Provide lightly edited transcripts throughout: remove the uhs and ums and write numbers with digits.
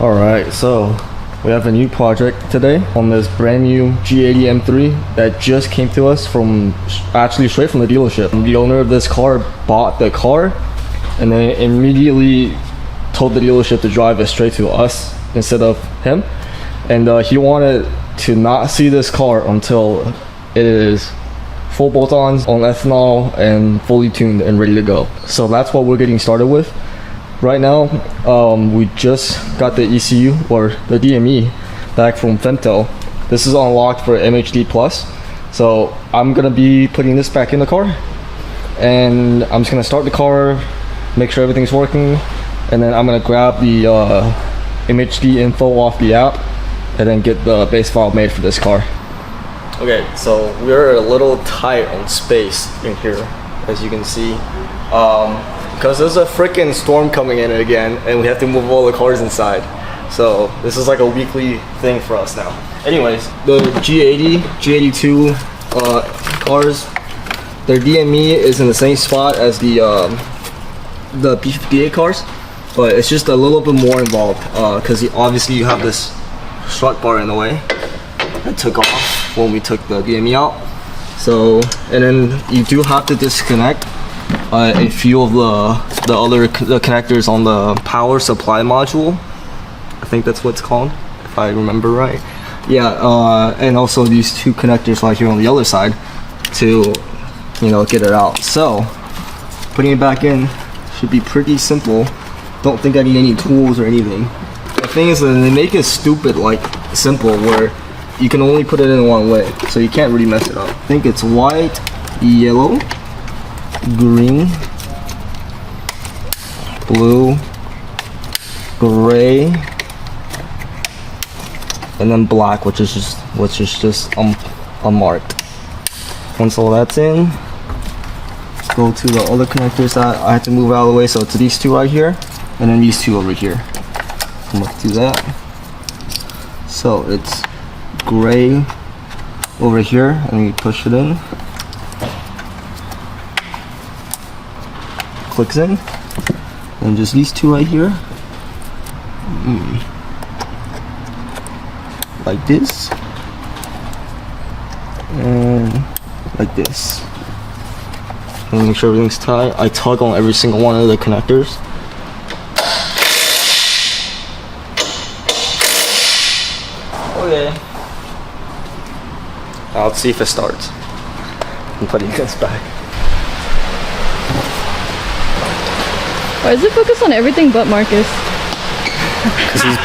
Alright, so we have a new project today on this brand new G80 M3 that just came to us from actually straight from the dealership. The owner of this car bought the car and then immediately told the dealership to drive it straight to us instead of him, and he wanted to not see this car until it is full bolt-ons on ethanol and fully tuned and ready to go. So that's what we're getting started with. Right now, we just got the ECU or the DME back from Femto. This is unlocked for MHD Plus. So I'm gonna be putting this back in the car, and I'm just gonna start the car, make sure everything's working, and then I'm gonna grab the MHD info off the app and then get the base file made for this car. Okay, so we're a little tight on space in here, as you can see. Because there's a freaking storm coming in again and we have to move all the cars inside. So this is like a weekly thing for us now. Anyways, the G80, G82 cars, their DME is in the same spot as the P58 cars, but it's just a little bit more involved because obviously you have this strut bar in the way that took off when we took the DME out. So, and then you do have to disconnect a few of the other connectors on the power supply module. I think that's what it's called, if I remember right. Yeah, and also these two connectors right here on the other side to, you know, get it out. So putting it back in should be pretty simple. Don't think I need any tools or anything. The thing is that they make it stupid like simple where you can only put it in one way, so you can't really mess it up. I think it's white, yellow, green, blue, gray, and then black, which is just unmarked. Once all that's in, go to the other connectors that I had to move out of the way. So it's these two right here, and then these two over here. Let's do that. So it's gray over here, and we push it in. Clicks in, and just these two right here, like this, and like this. And make sure everything's tight. I tug on every single one of the connectors. Okay. Now let's see if it starts. I'm putting this back. Why does it focus on everything but Marcus? Because he's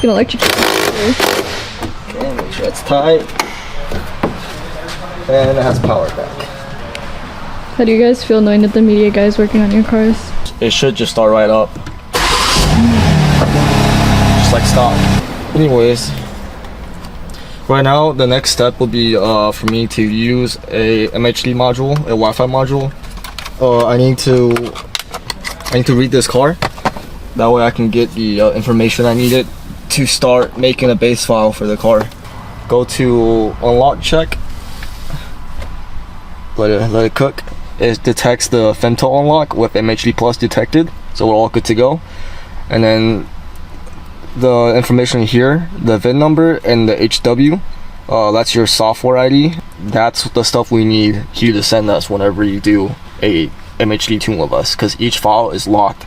gonna electrocute you. Okay, make sure it's tight. And it has power back. How do you guys feel knowing that the media guy is working on your cars? It should just start right up. Just like stock. Anyways, right now the next step will be for me to use a MHD module, a Wi-Fi module. I need to read this car. That way I can get the information I needed to start making a base file for the car. Go to unlock check. Let it cook. It detects the Femto unlock with MHD Plus detected, so we're all good to go. And then the information here, the VIN number and the HW, that's your software ID. That's the stuff we need here to send us whenever you do a MHD tune with us, because each file is locked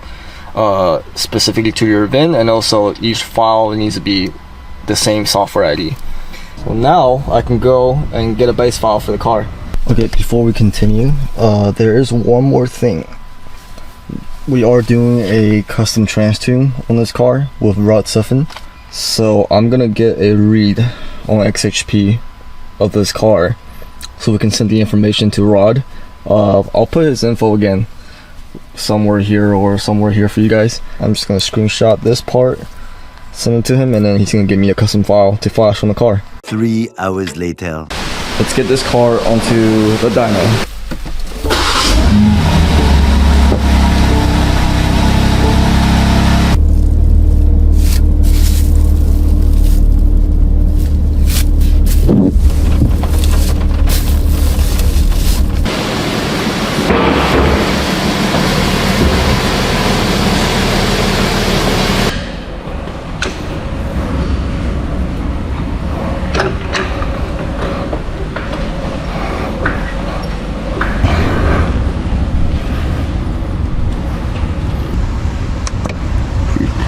specifically to your VIN, and also each file needs to be the same software ID. So now I can go and get a base file for the car. Okay, before we continue, there is one more thing. We are doing a custom trans tune on this car with rod siphon, so I'm gonna get a read on XHP of this car so we can send the information to Rod. I'll put his info again somewhere here or somewhere here for you guys. I'm just gonna screenshot this part, send it to him, and then he's gonna give me a custom file to flash on the car. 3 hours later. Let's get this car onto the dyno.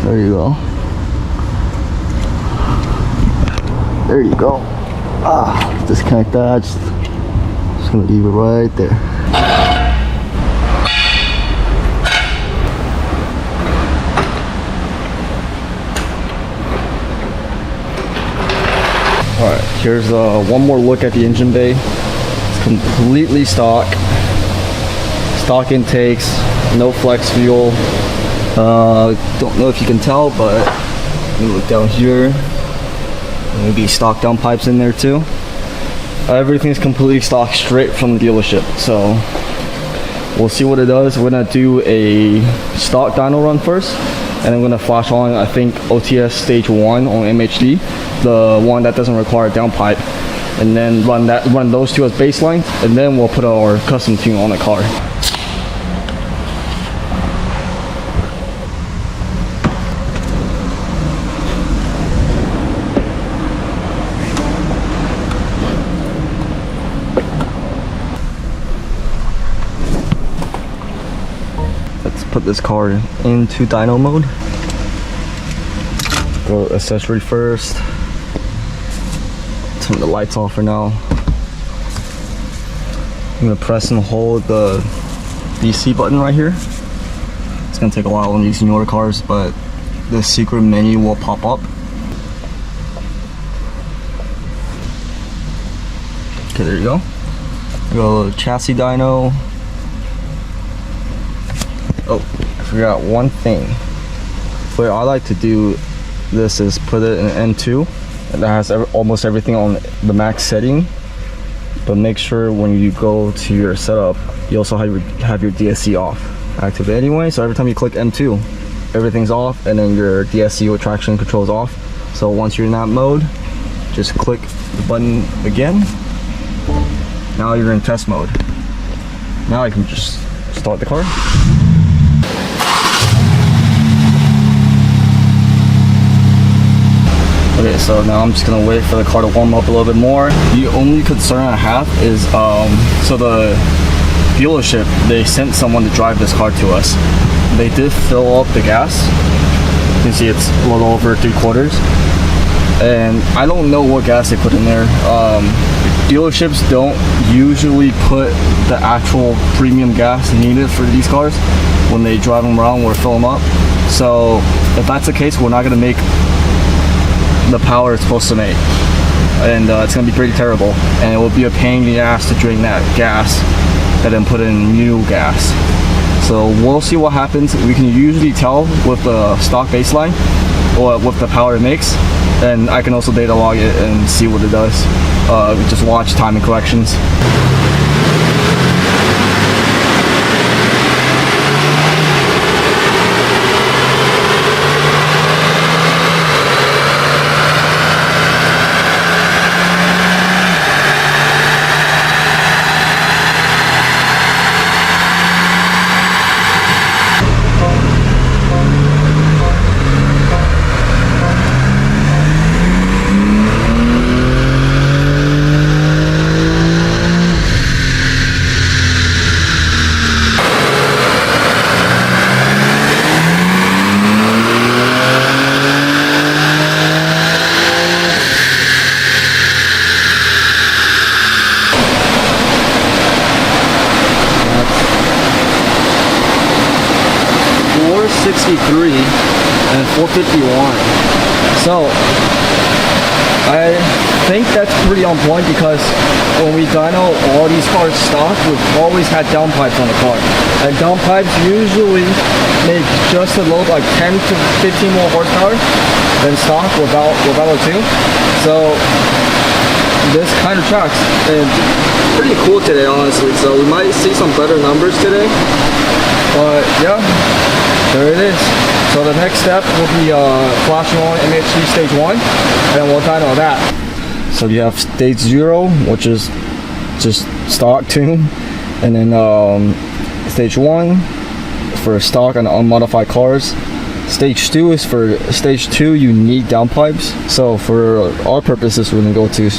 There you go. There you go. Disconnect that. Just gonna leave it right there. Alright, here's one more look at the engine bay. It's completely stock. Stock intakes, no flex fuel. Don't know if you can tell, but let me look down here. Maybe stock downpipes in there too. Everything's completely stock straight from the dealership. So we'll see what it does. We're gonna do a stock dyno run first, and I'm gonna flash on, I think, OTS stage 1 on MHD, the one that doesn't require a downpipe, and then run those two as baselines, and then we'll put our custom tune on the car. Put this car into dyno mode. Go accessory first. Turn the lights off for now. I'm gonna press and hold the DC button right here. It's gonna take a while on these newer cars, but the secret menu will pop up. Okay, there you go. Go chassis dyno. Oh, I forgot one thing. The way I like to do this is put it in M2, and that has almost everything on the max setting. But make sure when you go to your setup, you also have your DSC off, active anyway. So every time you click M2, everything's off, and then your DSC or traction control is off. So once you're in that mode, just click the button again. Now you're in test mode. Now I can just start the car. Okay, so now I'm just gonna wait for the car to warm up a little bit more. The only concern I have is, so the dealership, they sent someone to drive this car to us. They did fill up the gas. You can see it's a little over 3/4. And I don't know what gas they put in there. Dealerships don't usually put the actual premium gas needed for these cars when they drive them around or fill them up. So if that's the case, we're not gonna make the power it's supposed to make, and it's gonna be pretty terrible, and it will be a pain in the ass to drain that gas and then put in new gas. So we'll see what happens. We can usually tell with the stock baseline or with the power it makes, and I can also data log it and see what it does. Just watch timing corrections. 463 and 451. So I think that's pretty on point because when we dyno all these cars stock, we've always had downpipes on the car. And downpipes usually make just a little, like 10 to 15 more horsepower than stock without a tune. So this kind of tracks, and pretty cool today, honestly. So we might see some better numbers today, but yeah, there it is. So the next step will be flashing on MHD stage 1, and we'll dyno that. So you have stage 0, which is just stock tune, and then stage 1 for stock and unmodified cars. Stage 2 is for stage 2 you need downpipes. So for our purposes, we're gonna go to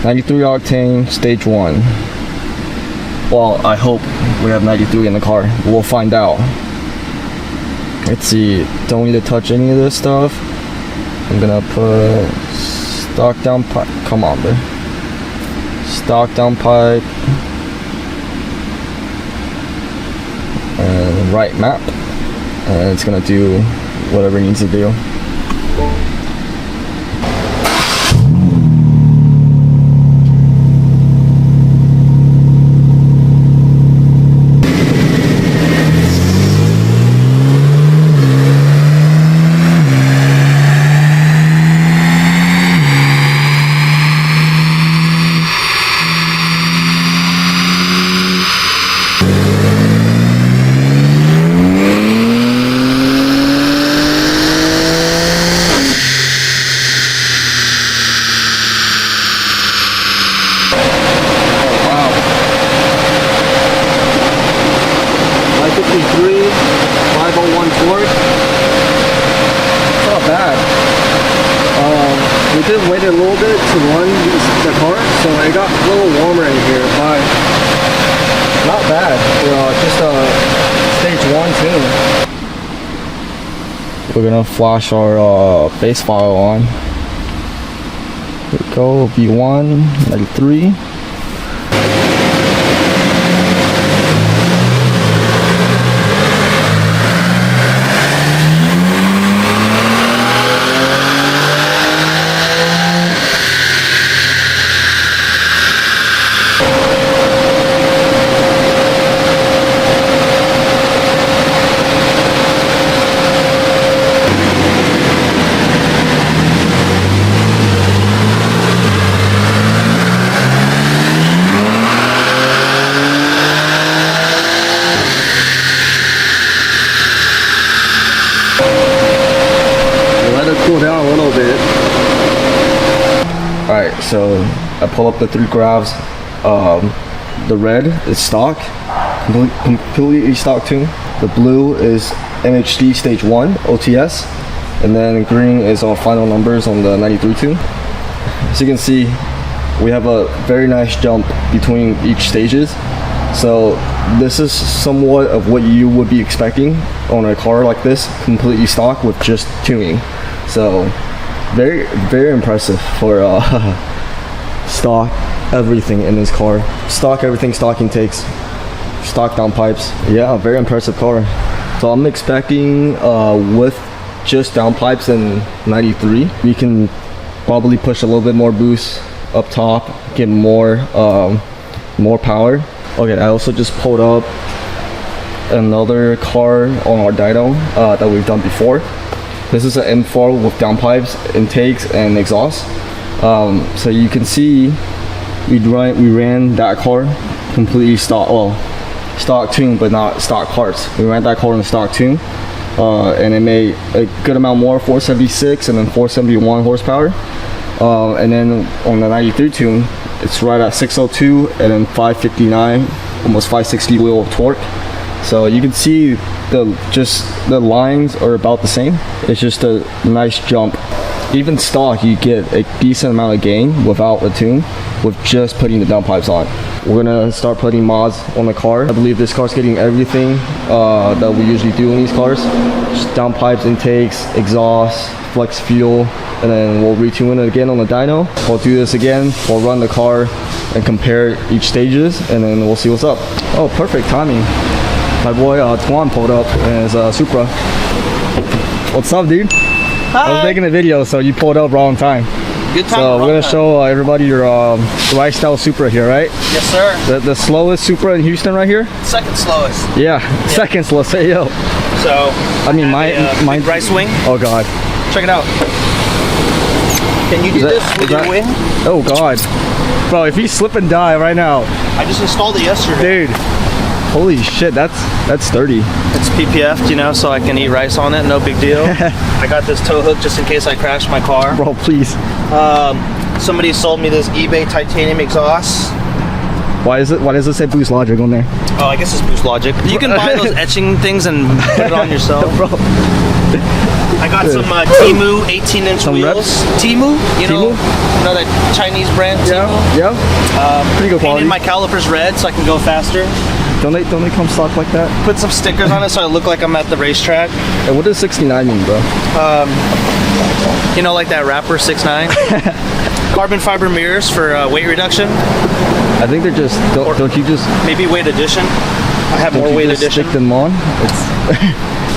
93 octane stage 1. Well, I hope we have 93 in the car. We'll find out. Let's see. Don't need to touch any of this stuff. I'm gonna put stock downpipe. Come on, bro. Stock downpipe. And right map. And it's gonna do whatever it needs to do. We did wait a little bit to run the car, so it got a little warmer in here, but not bad. Just stage 1 tune. We're gonna flash our base file on. Here we go, V1 93. Cool down a little bit. Alright, so I pull up the 3 graphs. The red is stock, completely stock tune. The blue is MHD stage 1 OTS, and then green is our final numbers on the 93 tune. So you can see we have a very nice jump between each stages. So this is somewhat of what you would be expecting on a car like this, completely stock with just tuning. So very, very impressive for stock everything in this car. Stock everything, stock intakes, stock downpipes. Yeah, very impressive car. So I'm expecting with just downpipes and 93, we can probably push a little bit more boost up top, get more power. Okay, I also just pulled up another car on our dyno that we've done before. This is an M4 with downpipes, intakes, and exhaust. So you can see we ran that car completely stock, well, stock tune, but not stock parts. We ran that car in stock tune, and it made a good amount more, 476 and then 471 horsepower. And then on the 93 tune, it's right at 602 and then 559, almost 560 wheel of torque. So you can see the lines are about the same. It's just a nice jump. Even stock, you get a decent amount of gain without a tune with just putting the downpipes on. We're gonna start putting mods on the car. I believe this car's getting everything that we usually do in these cars. Just downpipes, intakes, exhaust, flex fuel, and then we'll retune it again on the dyno. We'll do this again. We'll run the car and compare each stages, and then we'll see what's up. Oh, perfect timing. My boy Tuan pulled up in his Supra. What's up, dude? Hi. I was making a video, so you pulled up wrong time. Good time. So we're gonna show everybody your ride style Supra here, right? Yes, sir. The slowest Supra in Houston right here. Second slowest. Yeah, second slowest. Hey yo. So I mean, my big rice wing. Oh god. Check it out. Can you do this with your wing? Oh god. Bro, if you slip and die right now. I just installed it yesterday. Dude. Holy shit, that's sturdy. It's PPF'd, you know, so I can eat rice on it, no big deal. I got this tow hook just in case I crash my car. Bro, please. Somebody sold me this eBay titanium exhaust. Why does it say Boost Logic on there? Oh, I guess it's Boost Logic. You can buy those etching things and put it on yourself. Bro. I got some Temu 18-inch wheels. Temu? You know that Chinese brand Temu? Yeah. Pretty good quality. Painted my calipers red so I can go faster. Don't they come stock like that? Put some stickers on it so I look like I'm at the racetrack. And what does 69 mean, bro? You know, like that rapper 6ix9ine. Carbon fiber mirrors for weight reduction. I think they're just don't you just maybe weight addition. I have more weight addition. Stick them on.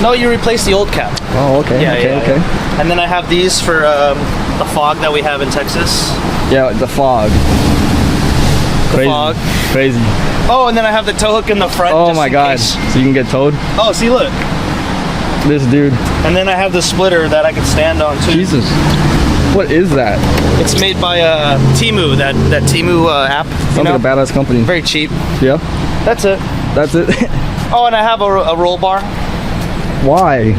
No, you replace the old cap. Oh, okay. Okay. And then I have these for the fog that we have in Texas. Yeah, the fog. The fog. Crazy. Oh, and then I have the tow hook in the front. Oh my god. Case. So you can get towed? Oh, see, look. This dude. And then I have the splitter that I can stand on too. Jesus. What is that? It's made by Temu, that Temu app. Sounds like a badass company. Very cheap. Yeah. That's it. That's it. Oh, and I have a roll bar. Why?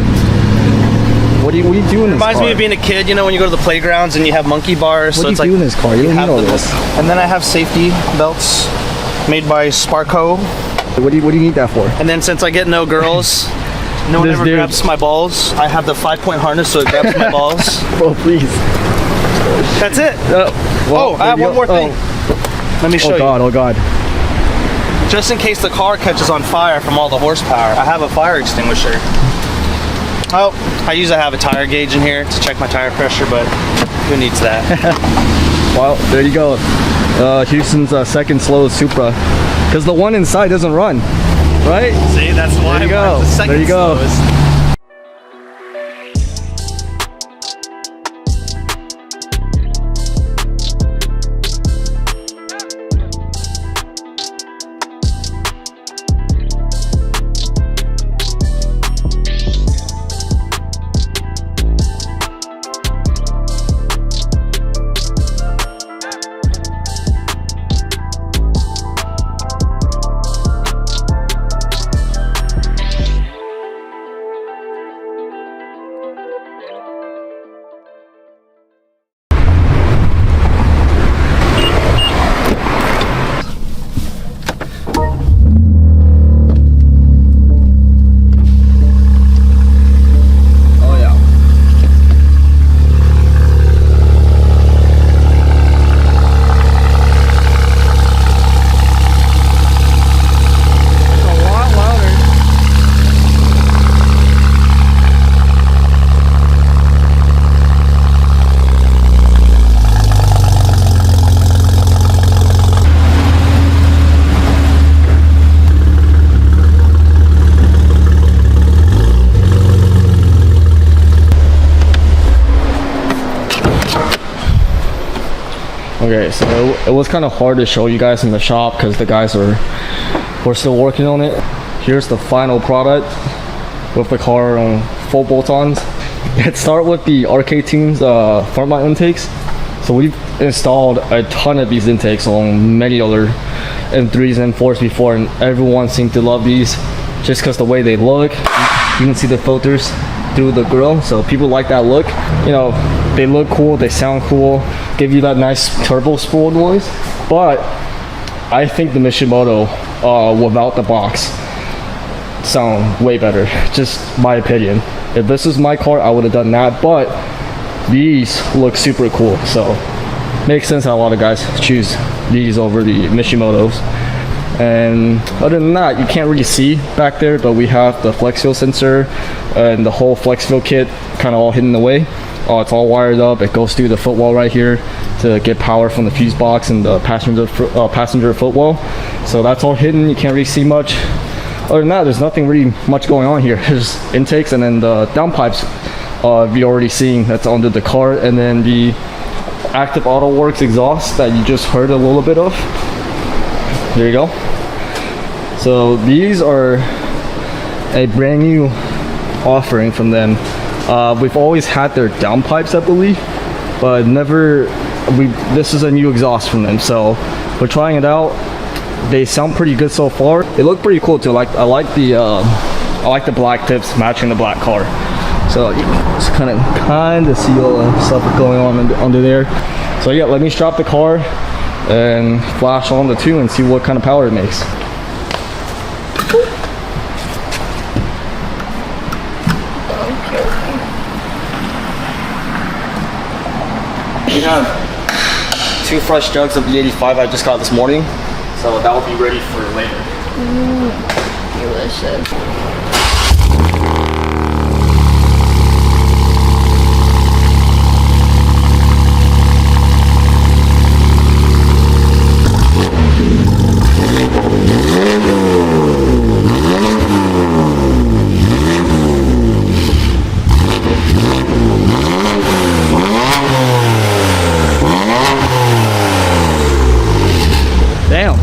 What are you doing in this car? Reminds me of being a kid, you know, when you go to the playgrounds and you have monkey bars. What do you do in this car? You don't need all this. And then I have safety belts made by Sparco. What do you need that for? And then since I get no girls, no one ever grabs my balls. I have the 5-point harness so it grabs my balls. Bro, please. That's it. Well, I have one more thing. Let me show you. Oh god. Just in case the car catches on fire from all the horsepower, I have a fire extinguisher. Oh, I usually have a tire gauge in here to check my tire pressure, but who needs that? Well, there you go. Houston's second slowest Supra. Because the one inside doesn't run, right? See, that's why there you go. The second there you go. slowest. Okay, so it was kind of hard to show you guys in the shop because the guys were still working on it. Here's the final product with the car on full bolt-ons. Let's start with the RK Tunes front mount intakes. So we've installed a ton of these intakes on many other M3s and M4s before, and everyone seemed to love these just because the way they look. You can see the filters through the grill, so people like that look. You know, they look cool, they sound cool, give you that nice turbo spool noise. But I think the Mishimoto without the box sound way better, just my opinion. If this is my car, I would have done that, but these look super cool, so makes sense that a lot of guys choose these over the Mishimotos. And other than that, you can't really see back there, but we have the flex fuel sensor and the whole flex fuel kit kind of all hidden away. It's all wired up. It goes through the footwell right here to get power from the fuse box and the passenger footwell. So that's all hidden. You can't really see much. Other than that, there's nothing really much going on here. There's intakes and then the downpipes you already seen that's under the car, and then the Active Auto Works exhaust that you just heard a little bit of. There you go. So these are a brand new offering from them. We've always had their downpipes, I believe, but never. This is a new exhaust from them, so we're trying it out. They sound pretty good so far. They look pretty cool too. I like the black tips matching the black car. So you can just kind of see all the stuff going on under there. So yeah, let me strap the car and flash on the two and see what kind of power it makes. We have 2 fresh jugs of E85 I just got this morning, so that will be ready for later. Delicious. Damn.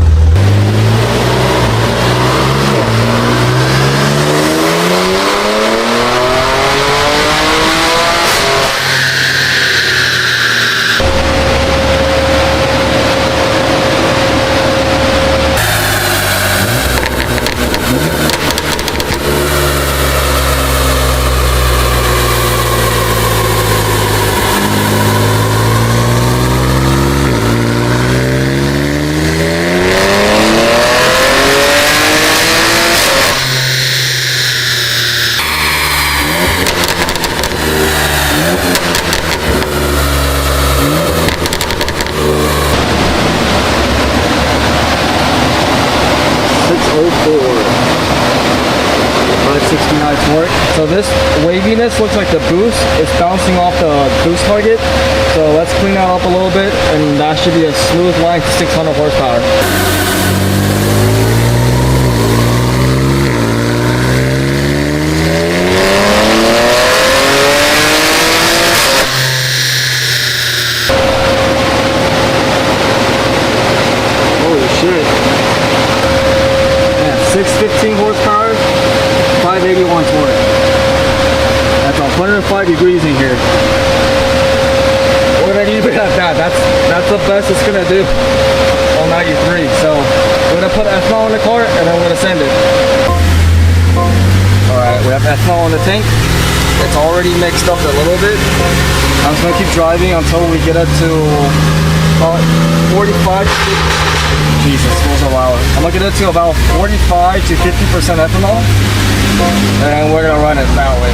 So this waviness looks like the boost is bouncing off the boost target. So let's clean that up a little bit, and that should be a smooth line to 600 horsepower. Holy shit. Yeah, 615 horsepower, 581 torque. That's 105 degrees in here. We're gonna leave it at that. That's the best it's gonna do on 93. So we're gonna put ethanol in the car and then we're gonna send it. Alright, we have ethanol in the tank. It's already mixed up a little bit. I'm just gonna keep driving until we get up to about 45. Jesus, it was a while. I'm gonna get it to about 45 to 50% ethanol, and we're gonna run it that way.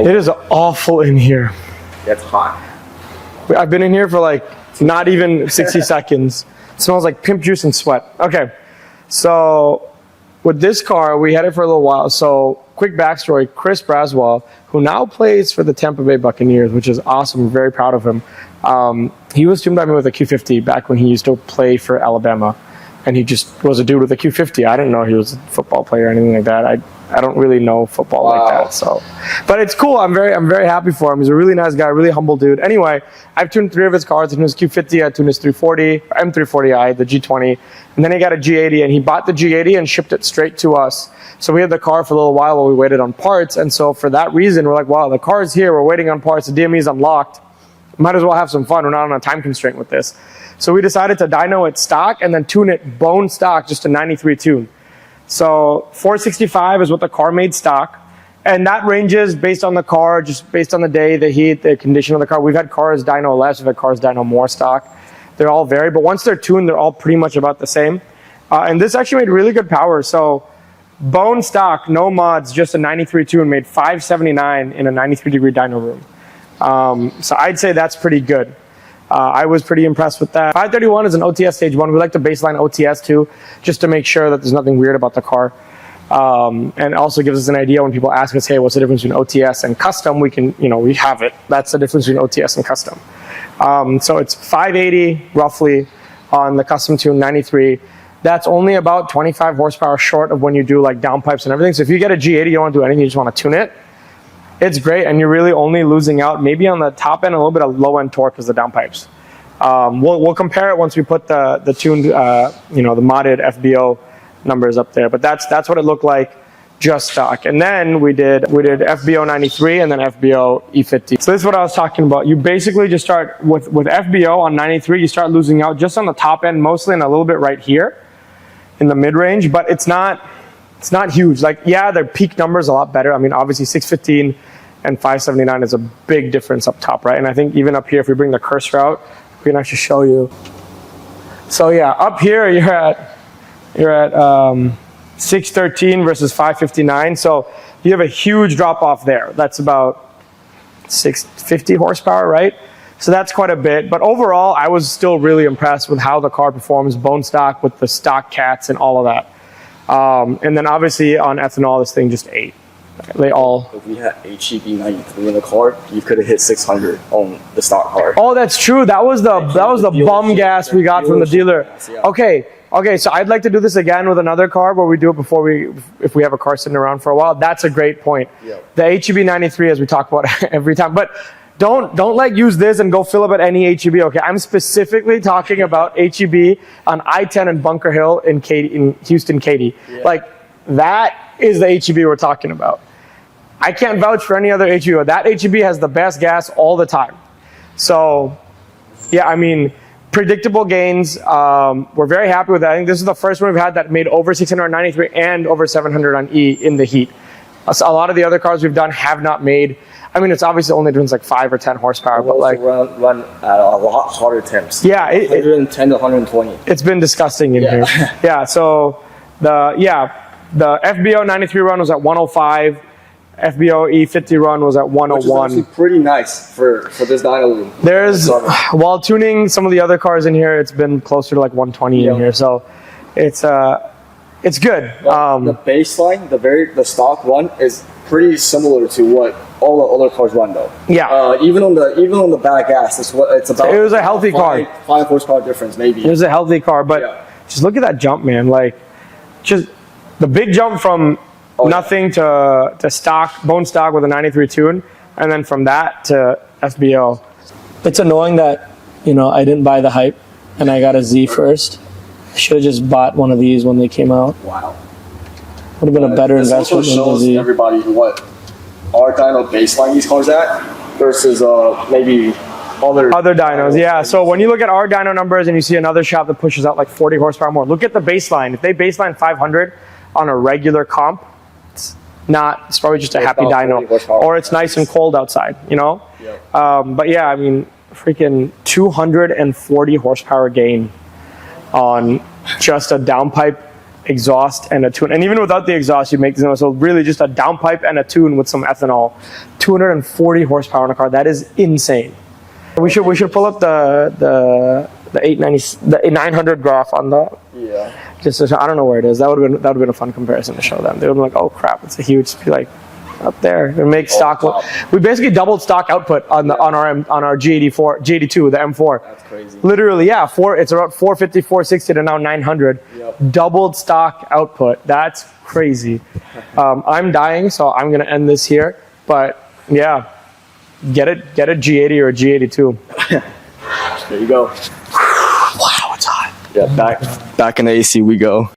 It is awful in here. It's hot. I've been in here for like not even 60 seconds. It smells like pimp juice and sweat. Okay, so with this car, we had it for a little while. So quick backstory, Chris Braswell, who now plays for the Tampa Bay Buccaneers, which is awesome. I'm very proud of him. He was tuned by me with a Q50 back when he used to play for Alabama. And he just was a dude with a Q50. I didn't know he was a football player or anything like that. I don't really know football like that. So, but it's cool. I'm very happy for him. He's a really nice guy, really humble dude. Anyway, I've tuned 3 of his cars. I tuned his Q50, I tuned his 340, M340i, the G20, and then he got a G80, and he bought the G80 and shipped it straight to us. So we had the car for a little while we waited on parts, and so for that reason, we're like, wow, the car's here. We're waiting on parts. The DME is unlocked. Might as well have some fun. We're not on a time constraint with this. So we decided to dyno it stock and then tune it bone stock, just a 93 tune. So 465 is what the car made stock. And that ranges based on the car, just based on the day, the heat, the condition of the car. We've had cars dyno less, we've had cars dyno more stock. They're all vary, but once they're tuned, they're all pretty much about the same. And this actually made really good power. So bone stock, no mods, just a 93 tune, made 579 in a 93 degree dyno room. So I'd say that's pretty good. I was pretty impressed with that. 531 is an OTS stage 1. We like to baseline OTS too, just to make sure that there's nothing weird about the car. And also gives us an idea when people ask us, hey, what's the difference between OTS and custom? We can, we have it. That's the difference between OTS and custom. So it's 580 roughly on the custom tune 93. That's only about 25 horsepower short of when you do like downpipes and everything. So if you get a G80, you don't want to do anything, you just want to tune it. It's great, and you're really only losing out maybe on the top end, a little bit of low end torque because the downpipes. We'll compare it once we put the tuned, the modded FBO numbers up there. But that's what it looked like, just stock. And then we did FBO 93 and then FBO E50. So this is what I was talking about. You basically just start with FBO on 93. You start losing out just on the top end, mostly, and a little bit right here in the mid range. But it's not huge. Like, yeah, their peak numbers a lot better. I mean, obviously 615 and 579 is a big difference up top, right? And I think even up here, if we bring the cursor out, we can actually show you. So yeah, up here you're at 613 versus 559. So you have a huge drop off there. That's about 650 horsepower, right? So that's quite a bit. But overall, I was still really impressed with how the car performs, bone stock with the stock cats and all of that. And then obviously on ethanol, this thing just ate. They all. If we had HEB 93 in the car, you could have hit 600 on the stock car. Oh, that's true. That was the bum gas we got from the dealer. Gas, yeah. Okay. So I'd like to do this again with another car, where we do it if we have a car sitting around for a while. That's a great point. Yep. The HEB 93, as we talk about every time, but. Don't like use this and go fill up at any HEB. Okay, I'm specifically talking about HEB on I-10 and Bunker Hill in Houston, Katy. Yeah. Like, that is the HEB we're talking about. I can't vouch for any other HEB. That HEB has the best gas all the time. So, yeah, I mean, predictable gains. We're very happy with that. I think this is the first one we've had that made over 693 and over 700 on E in the heat. A lot of the other cars we've done have not made. I mean, it's obviously only doing like 5 or 10 horsepower, but like run at a lot harder temps. Yeah, 110 to 120. It's been disgusting in here. Yeah, so the FBO 93 run was at 105. FBO E50 run was at 101. Which is actually pretty nice for this dyno room. There's, while tuning some of the other cars in here, it's been closer to like 120 in here. So it's good. The baseline, the stock one is pretty similar to what all the other cars run though. Yeah. Even on the bad gas, it's about. It was a healthy car. 5 horsepower difference maybe. It was a healthy car, but just look at that jump, man. Like, just the big jump from nothing to stock, bone stock with a 93 tune, and then from that to FBO. It's annoying that I didn't buy the hype, and I got a Z first. I should have just bought one of these when they came out. Wow. Would have been a better investment than the Z. Everybody what our dyno baseline these cars at versus maybe other dynos. Yeah, so when you look at our dyno numbers and you see another shop that pushes out like 40 horsepower more, look at the baseline. If they baseline 500 on a regular comp, it's probably just a happy dyno, or it's nice and cold outside, Yep. But yeah, I mean, freaking 240 horsepower gain on just a downpipe exhaust and a tune. And even without the exhaust, you make this noise. So really just a downpipe and a tune with some ethanol. 240 horsepower in a car. That is insane. We should pull up the 890, the 900 graph on the. Yeah. Just I don't know where it is. That would have been a fun comparison to show them. They would be like, oh crap, it's a huge. Like up there. We make stock. We basically doubled stock output on our G82, the M4. That's crazy. Literally, yeah. It's about 450, 460 to now 900. Yep. Doubled stock output. That's crazy. I'm dying, so I'm gonna end this here. But yeah, get a G80 or a G82. There you go. Wow, it's hot. Yeah, back in the AC we go.